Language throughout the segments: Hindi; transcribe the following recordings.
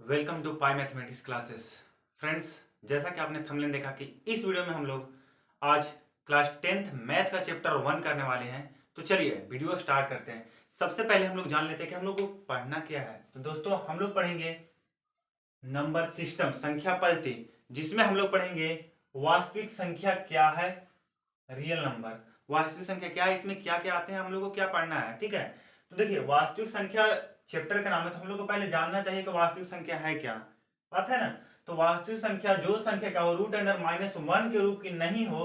Welcome to pi mathematics classes. Friends, जैसा कि आपने थंबनेल देखा कि इस वीडियो में हम लोग आज क्लास 10th मैथ का चैप्टर 1 करने वाले हैं। तो चलिए वीडियो स्टार्ट करते हैं। सबसे पहले हम लोग जान लेते हैं कि हम लोग को पढ़ना क्या है। तो दोस्तों, हम लोग पढ़ेंगे नंबर सिस्टम, संख्या पद्धति, जिसमें हम लोग पढ़ेंगे वास्तविक संख्या क्या है, रियल नंबर। वास्तविक संख्या क्या है, इसमें क्या क्या आते हैं, हम लोग को क्या पढ़ना है। ठीक है, तो देखिए वास्तविक संख्या चैप्टर का नाम है, तो हम लोग को पहले जानना चाहिए कि वास्तविक संख्या है क्या। बात है ना। तो वास्तविक संख्या जो संख्या का रूट अंडर -1 के रूप की नहीं हो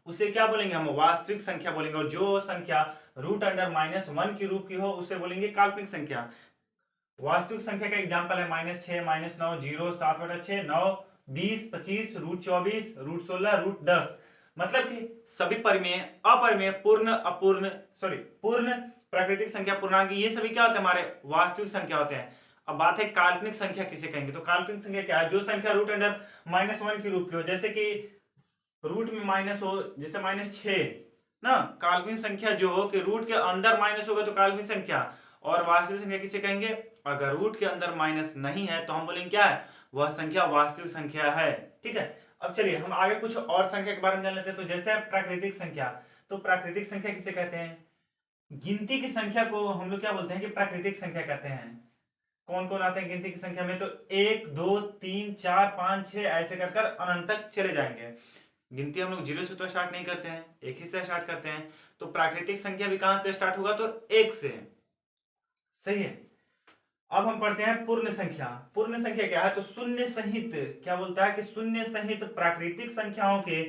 उसे क्या बोलेंगे, हम वास्तविक संख्या बोलेंगे। और जो संख्या रूट अंडर -1 के रूप की हो उसे बोलेंगे काल्पनिक संख्या। वास्तविक संख्या का एग्जांपल है -6, -9, 0, 7/6, 9, 20, 25, √24, √16, √10। मतलब कि सभी परिमेय, अपरिमेय, पूर्ण, अपूर्ण, सॉरी पूर्ण, प्राकृतिक संख्या, पूर्णांक, ये सभी क्या होते हैं, हमारे वास्तविक संख्या होते हैं। अब बात है काल्पनिक संख्या किसे कहेंगे। तो काल्पनिक संख्या क्या है, जो संख्या रूट अंडर -1 के रूप की हो, जैसे कि रूट में माइनस हो, जैसे -6 ना। काल्पनिक संख्या जो हो कि रूट के अंदर माइनस होगा तो काल्पनिक संख्या। और वास्तविक संख्या किसे कहेंगे, अगर रूट के अंदर माइनस नहीं है तो हम बोलेंगे क्या है, वह संख्या वास्तविक संख्या है। ठीक है, अब चलिए हम आगे कुछ और संख्या के बारे में जान लेते हैं। तो जैसे प्राकृतिक संख्या, तो प्राकृतिक संख्या किसे कहते हैं, गिनती की संख्या को हम लोग क्या बोलते हैं कि प्राकृतिक संख्या कहते हैं। कौन कौन आते हैं गिनती की संख्या में, तो 1, 2, 3, 4, 5, 6 ऐसे कर कर अनंत तक चले जाएंगे। गिनती हम लोग 0 से तो स्टार्ट नहीं करते हैं, 1 ही से स्टार्ट करते हैं। तो प्राकृतिक संख्या भी कहां से स्टार्ट होगा, तो 1 से। सही है। अब हम पढ़ते हैं पूर्ण संख्या। पूर्ण संख्या क्या है, तो शून्य सहित, क्या बोलता है कि शून्य सहित प्राकृतिक संख्याओं के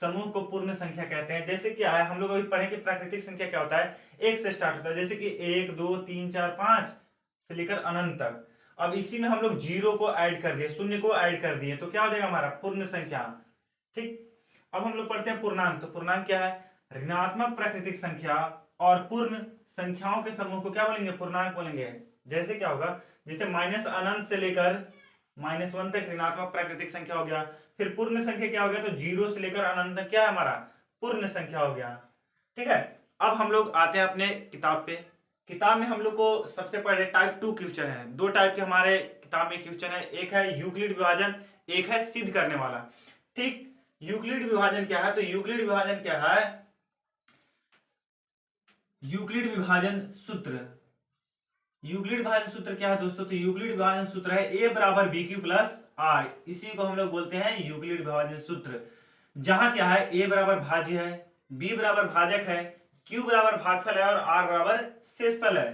समूह को पूर्ण संख्या कहते हैं। जैसे क्या है, हम लोग अभी पढ़े कि प्राकृतिक संख्या क्या होता है, 1 से स्टार्ट होता है, जैसे कि 1, 2, 3, 4, 5 से लेकर अनंत तक। अब इसी में हम लोग 0 को ऐड कर दिए, शून्य को ऐड कर दिए, तो क्या हो जाएगा हमारा पूर्ण संख्या। ठीक। अब हम लोग पढ़ते हैं पूर्णांक। तो पूर्णांक क्या है, ऋणात्मक प्राकृतिक संख्या और पूर्ण संख्याओं के समूह को क्या बोलेंगे, पूर्णांक बोलेंगे। जैसे क्या होगा, जैसे माइनस अनंत से लेकर -1 तक ऋणात्मक प्राकृतिक संख्या हो गया। फिर पूर्ण संख्या क्या हो गया, तो 0 से लेकर अनंत तक क्या है हमारा पूर्ण संख्या हो गया। ठीक है, अब हम लोग आते हैं अपने किताब पे। किताब में हम लोग को सबसे पहले टाइप 2 क्वेश्चन है। दो टाइप के हमारे किताब में क्वेश्चन है, एक है यूक्लिड विभाजन, एक है सिद्ध करने वाला। ठीक। यूक्लिड विभाजन क्या है, तो यूक्लिड विभाजन क्या है, यूक्लिड विभाजन सूत्र। यूक्लिड विभाजन सूत्र क्या है दोस्तों, तो यूक्लिड विभाजन सूत्र है a बराबर बी क्यू प्लस आर। इसी को हम लोग बोलते हैं यूक्लिड विभाजन सूत्र। जहां क्या है, a बराबर भाज्य है, b बराबर भाजक है, q बराबर भागफल है और r बराबर शेषफल है।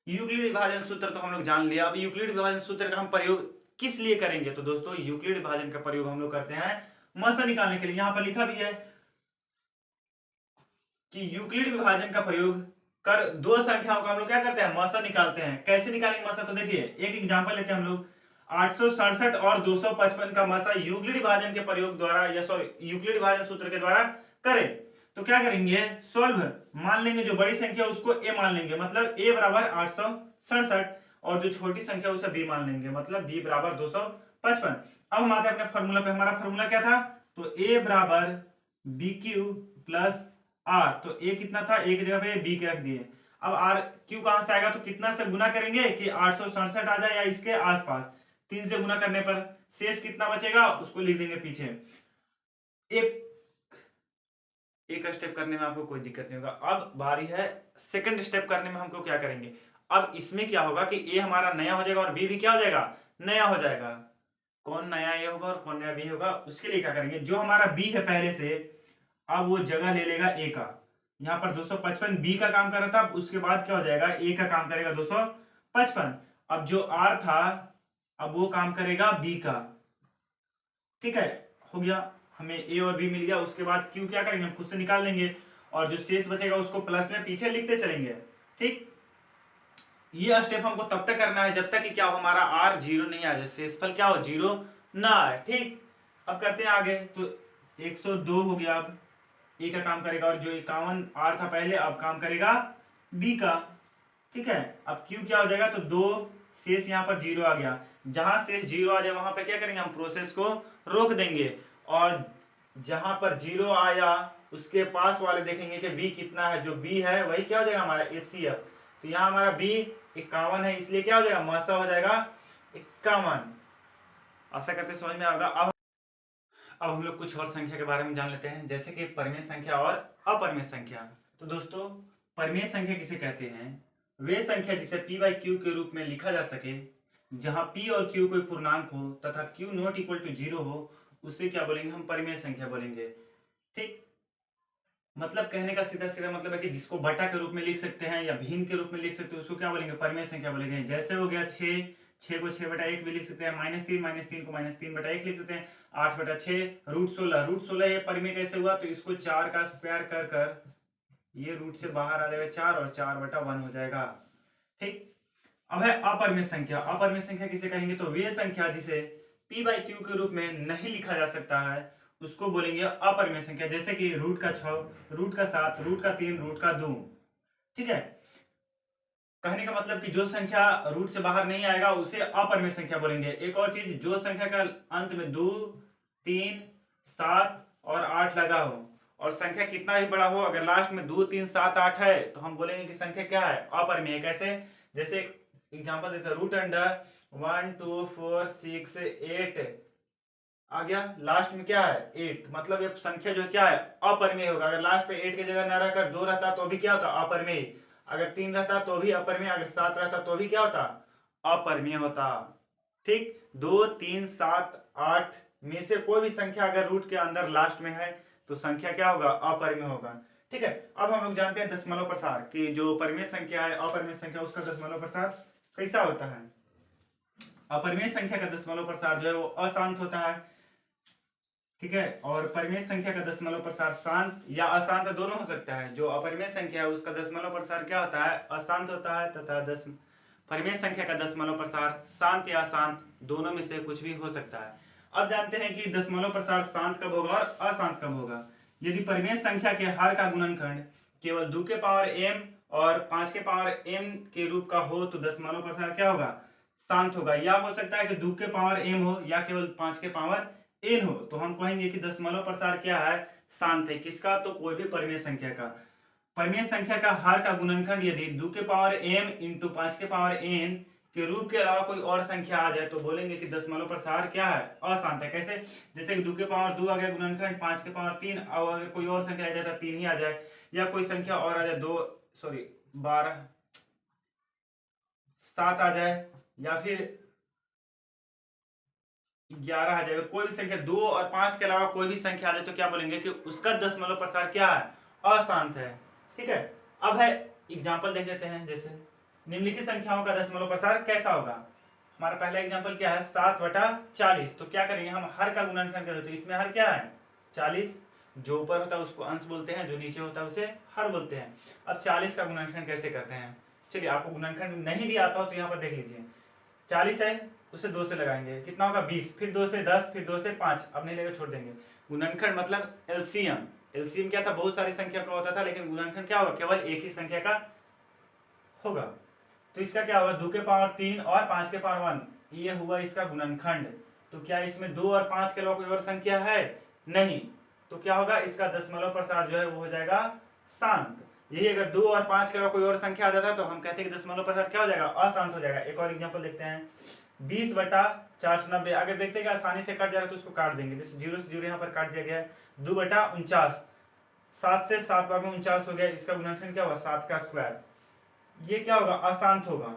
यूक्लिड विभाजन सूत्र तो हम लोग जान लिया। अब यूक्लिड विभाजन सूत्र का हम प्रयोग किस लिए करेंगे, तो दोस्तों यूक्लिड विभाजन का प्रयोग हम लोग करते हैं मसा निकालने के लिए। यहां पर लिखा भी है कि यूक्लिड विभाजन का प्रयोग कर दो संख्याओं का हम लोग क्या करते हैं, मसा निकालते हैं। कैसे निकालेंगे मसा, तो देखिए एक एग्जांपल लेते हैं हम लोग। 867 और 255 का मसा यूक्लिड विभाजन के प्रयोग द्वारा, या सॉरी यूक्लिड विभाजन सूत्र के द्वारा करें। तो क्या करेंगे, सोल्व मान लेंगे, जो बड़ी संख्या उसको a मान लेंगे, मतलब a बराबर 867, और जो छोटी संख्या उसे b मान लेंगे, मतलब b बराबर 255। अब हम आते हैं अपने फॉर्मूला पे। हमारा फॉर्मूला क्या था, तो a बराबर बी क्यू प्लस आर। तो a कितना था, a की जगह पे b के रख दिए। अब r q कहां से आएगा, तो कितना से गुना करेंगे कि 867 आ जाए या इसके आसपास। 3 से गुना करने पर शेष कितना बचेगा उसको लिख देंगे पीछे। एक स्टेप करने में आपको कोई दिक्कत नहीं होगा। अब बारी है सेकंड स्टेप करने में, हमको क्या करेंगे। अब इसमें क्या होगा कि a हमारा नया हो जाएगा और b भी क्या हो जाएगा, नया हो जाएगा। कौन नया a होगा और कौन नया b होगा, उसके लिए क्या करेंगे, जो हमारा b है पहले से, अब वो जगह ले लेगा a का। यहाँ पर 255 b का काम कर रहा था, उसके बाद क्या हो जाएगा, a का काम करेगा 255। अब जो r था, अब वो काम करेगा b का। ठीक है, हो गया, हमें a और b मिल गया। उसके बाद q क्या करेंगे, हम खुद से निकाल लेंगे, और जो शेष बचेगा उसको प्लस में पीछे लिखते चलेंगे। ठीक, ये स्टेप हमको तब तक करना है जब तक कि क्या हो, हमारा r 0 नहीं आ जाए, शेषफल क्या हो, 0 ना आए। ठीक, अब करते हैं आगे। तो 102 हो गया। अब a का काम करेगा, और जो 51 r था पहले, अब काम करेगा b का। ठीक है, अब q क्या हो जाएगा, तो 2 शेष यहाँ पर 0 आ गया। जहां शेष 0 आ जाए वहां पे क्या करेंगे, हम प्रोसेस को रोक देंगे, और जहां पर 0 आया उसके पास वाले देखेंगे कि b कितना है, जो b है वही क्या हो जाएगा हमारा HCF। तो यहाँ हमारा b 51 है, इसलिए क्या हो जाएगा, मसा हो जाएगा 51। आशा करते समझ में आएगा। अब हम लोग कुछ और संख्या के बारे में जान लेते हैं, जैसे कि परिमेय संख्या और अपरिमेय संख्या। तो दोस्तों, परिमेय संख्या किसे कहते हैं? वे संख्या जिसे p बाई क्यू के रूप में लिखा जा सके, जहां p और q कोई पूर्णांक हो तथा q नॉट इक्वल टू 0 हो, उसे क्या बोलेंगे? हम परिमेय संख्या बोलेंगे। ठीक, मतलब कहने का सीधा सीधा मतलब है कि जिसको बटा के रूप में लिख सकते हैं या भिन्न के रूप में लिख सकते हैं, उसको क्या बोलेंगे? परिमेय संख्या बोलेंगे। जैसे हो गया 6, 6 को 6/1 भी लिख सकते हैं, -3 को -3/1 लिख सकते हैं, 8/6 √16। √16 ये परिमेय कैसे हुआ? तो इसको 4 का स्क्वायर कर कर ये रूट से बाहर आ जाएगा 4 और 4/1 हो जाएगा। ठीक, अब है अपरिमेय संख्या। अपरिमेय संख्या किसे कहेंगे? तो वे संख्या जिसे p बाई क्यू के रूप में नहीं लिखा जा सकता है, उसको बोलेंगे अपरिमेय संख्या। जैसे कि रूट का 6, रूट का 7, रूट का 3, रूट का 2। ठीक है, कहने का मतलब कि जो संख्या रूट से बाहर नहीं आएगा उसे अपरिमेय संख्या बोलेंगे। एक और चीज, जो संख्या का अंत में 2, 3, 7 और 8 लगा हो और संख्या कितना भी बड़ा हो, अगर लास्ट में 2, 3, 7, 8 है तो हम बोलेंगे कि संख्या क्या है? अपरिमेय। कैसे? जैसे एग्जांपल देते हैं, रूट अंडर 1, 2, 4, 6, 8 आ गया, लास्ट में क्या है? 8। मतलब ये संख्या जो क्या है? अपरिमेय होगा। अगर लास्ट पे 8 की जगह न रहकर 2 रहता तो भी क्या होता? अपरिमेय। अगर 3 रहता तो भी अपरिमेय, अगर 7 रहता तो भी क्या होता? अपरिमेय होता। ठीक, 2, 3, 7, 8 में से कोई भी संख्या अगर रूट के अंदर लास्ट में है तो संख्या क्या होगा? अपरिमेय होगा। ठीक है, अब हम लोग जानते हैं दशमलव प्रसार कि जो परिमेय संख्या है, अपरिमेय संख्या, उसका दशमलव प्रसार कैसा होता है। अपरिमेय संख्या का दशमलव प्रसार जो है वो अशांत होता है। ठीक है, और परिमेय संख्या का दशमलव प्रसार शांत या अशांत दोनों हो सकता है। जो अपरिमेय संख्या है उसका दशमलव प्रसार क्या होता है? अशांत होता है, तथा परिमेय संख्या का दशमलव प्रसार शांत या अशांत दोनों में से कुछ भी हो सकता है। अब जानते हैं कि दशमलव प्रसार शांत कब होगा और अशांत कब होगा। यदि परिमेय संख्या के हर का गुणनखंड केवल 2 के पावर m और 5 के पावर m के रूप का हो तो दशमलव प्रसार क्या होगा? शांत होगा। या हो सकता है कि 2 के पावर m हो या केवल 5 के पावर n हो, तो हम कहेंगे कि दशमलव प्रसार क्या है? शांत है। किसका? तो कोई भी परिमेय संख्या का। परिमेय संख्या का हर का गुणनखंड यदि 2 के पावर m इंटू 5 के पावर n के रूप के अलावा कोई और संख्या आ जाए तो बोलेंगे कि दशमलव प्रसार क्या है? अशांत है। कैसे? जैसे कि 2 के पावर 2 आ गया गुणनखंड, 5 के पावर 3, और अगर कोई और संख्या आ जाए तो 3 ही आ जाए, या कोई संख्या और आ जाए 12, 7 आ जाए, या फिर 11 आ जाएगा। कोई भी संख्या 2 और 5 के अलावा कोई भी संख्या आ जाए तो क्या बोलेंगे कि उसका दशमलव प्रसार क्या है? अशांत है। ठीक है, अब है एग्जाम्पल देख लेते हैं। जैसे निम्नलिखित संख्याओं का दशमलव प्रसार कैसा होगा। हमारा पहला एग्जाम्पल क्या है? 7/40। तो क्या करेंगे हम? हर का गुणनखंड करें तो इसमें हर क्या है? 40। जो ऊपर होता है उसको अंश बोलते हैं, जो नीचे होता है उसे हर बोलते हैं। अब 40 का गुणनखंड कैसे करते हैं? चलिए, आपको गुणनखंड नहीं भी आता हो तो यहाँ पर देख लीजिए। 40 है, उसे 2 से लगाएंगे, कितना होगा? 20, फिर 2 से 10, फिर 2 से 5, अब नहीं लेकर छोड़ देंगे। गुणनखंड मतलब एलसीएम। एलसीएम क्या था? बहुत सारी संख्या का होता था, लेकिन गुणनखंड क्या होगा? केवल एक ही संख्या का होगा। तो इसका क्या होगा? 2 के पावर 3 और 5 के पावर 1, ये हुआ इसका गुणनखंड। तो क्या इसमें 2 और 5 के अलावा कोई और संख्या है? नहीं। तो क्या होगा? इसका दशमलव प्रसार जो है वो हो जाएगा शांत। यही अगर 2 और 5 के अलावा कोई और संख्या आ जाता तो हम कहते हैं कि दशमलव प्रसार क्या हो जाएगा? अशांत हो जाएगा। एक और एग्जाम्पल देखते हैं, 20/490। अगर देखते हैं कि आसानी से कट जाएगा तो उसको काट देंगे। जैसे 0 से 0 यहाँ पर काट दिया गया है। 2/49, 7 से 7 बार में 49 हो गया। इसका गुणनखंड क्या होगा? 7 का स्क्वायर। ये क्या होगा? अशांत होगा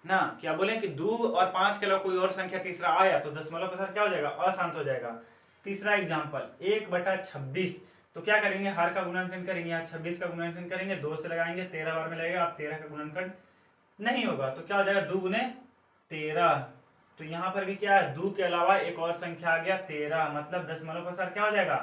ना। क्या बोले कि 2 और 5 के अलावा कोई और संख्या तीसरा आया तो दशमलव प्रसार क्या हो जाएगा? अशांत हो जाएगा। तीसरा एग्जाम्पल 1/26। तो क्या करेंगे? हर का गुणनखंड करेंगे, यहाँ 26 का गुणनखंड करेंगे, 2 से लगाएंगे, 13 बार में लगेगा। अब 13 का गुणनखंड नहीं होगा तो क्या हो जाएगा? 2 गुने 13। तो यहाँ पर भी क्या है? 2 के अलावा एक और संख्या आ गया 13, मतलब दशमलव प्रसार क्या हो जाएगा?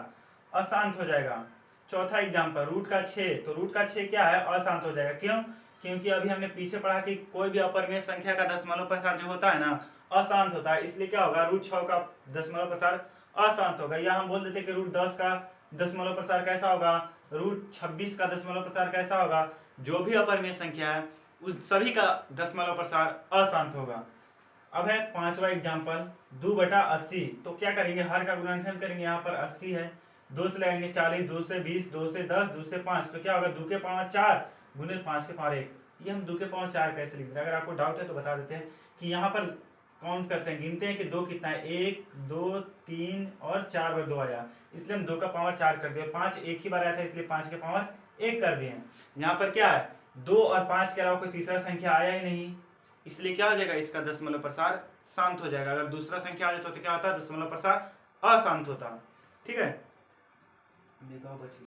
अशांत हो जाएगा। चौथा एग्जाम्पल रूट का 6। तो रूट का 6 क्या है? अशांत हो जाएगा। क्यों? क्योंकि अभी हमने पीछे पढ़ा कि कोई भी अपरिमेय संख्या का दशमलव प्रसार जो होता है ना, अशांत होता है। इसलिए क्या होगा? रूट 6 का दशमलव प्रसार अशांत होगा। या हम बोल देते कि रूट 10 का दशमलव प्रसार कैसा होगा? रूट 26 का दशमलव प्रसार कैसा होगा? जो भी अपरिमेय संख्या है उस सभी का दशमलव प्रसार अशांत होगा। अब है पांचवा एग्जाम्पल 2/80। तो क्या करेंगे? हर का गुणनखंड करेंगे, यहाँ पर 80 है, 2 से लगाएंगे 40, 2 से 20, 2 से 10, 2 से 5। तो क्या होगा? 2 के पावर 4 गुने 5 के पावर 1। ये हम 2 के पावर 4 कैसे लिख रहे हैं? अगर आपको डाउट है तो बता देते हैं कि यहाँ पर काउंट करते हैं, गिनते हैं कि 2 कितना है, 1 2 3 और 4 बार 2 आया, इसलिए हम 2 का पावर 4 कर दिए। 5 एक ही बार आया था इसलिए 5 के पावर 1 कर दिए। यहाँ पर क्या है, 2 और 5 के अलावा कोई तीसरा संख्या आया ही नहीं, इसलिए क्या हो जाएगा, इसका दशमलव प्रसार शांत हो जाएगा। अगर दूसरा संख्या आ जाता तो क्या होता, दशमलव प्रसार अशांत होता। ठीक है,